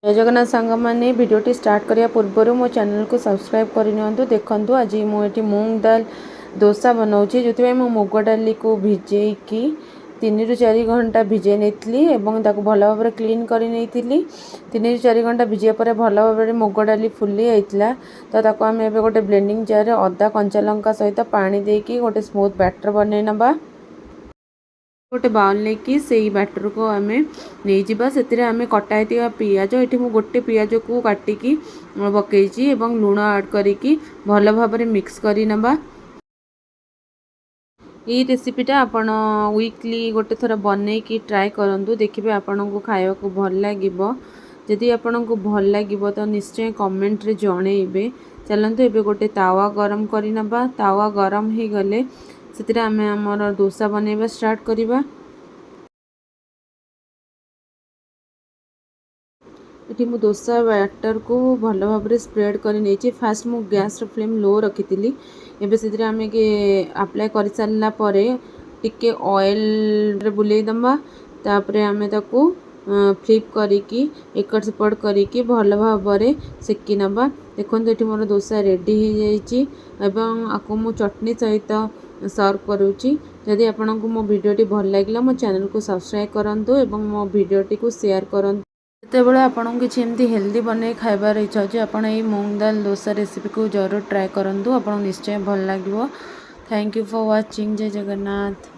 जय जगन्नाथ सांग मैंने भिडियोटी स्टार्ट करिया पूर्वर मो चैनल को सब्सक्राइब करनी देखु आज मुझे मूंग दाल डोसा बनाऊँगी जो मो मुग डाली को भिजेकी 3 ରୁ 4 घंटा भिजे नहीं भल भाव क्लीन कर 3 ରୁ 4 घंटा भिजिया पर भल भाव मुग डाली फुली जाता तो आम ए गोटे ब्लेंडिंग जार अदा कंचा लंका सहित पानी देकी गोटे स्मूथ बैटर बनई नबा गोटे बाउल लेकिन से बैटर को आम नहीं आम कटाई पियाज ये मुझे गोटे पियाज को काटिकी पकई और लुण ऐड करी भल भाव मिक्स कर नबा। ये रेसिपीटा आपण वीकली गोटे थर बनई की ट्राए करूँ देखिए आपण को खाया को भल लगे जदि आपण को भल लगे तो निश्चय कमेंट रे जणेबे। चलते एबे गोटे तावा गरम करी नबा तावा गरम हो गले से आम आमर डोसा बनैबा स्टार्ट करिबा। ये मु डोसा बैटर को भल भाव स्प्रेड कर नहीं फास्ट मु गैस फ्लेम लो रखी एबे से आम अप्लाई कर सारा पर टिके ऑयल बुले दमा तापर आम ताकू फ्लिप करिकी एकट सेपट करिकी भल भाव सेकी नबा। देखो ये मोर डोसा रेडी हो जाइए आपको मु चटनी सहित सर्व करुँची। जदि आपन को मो भिडियोटी भल लगे मो चैनल को सब्सक्राइब करंतु एवं मो भिडियोटी को शेयर करंतु। जितेबाला आपन किसी एमती हेल्दी बने खाइबार इच्छा अच्छे आपन ये मूंग दाल डोसा रेसिपी को जरूर ट्राए करंतु आपन निश्चय भल लगे। Thank you for watching. जय जगन्नाथ।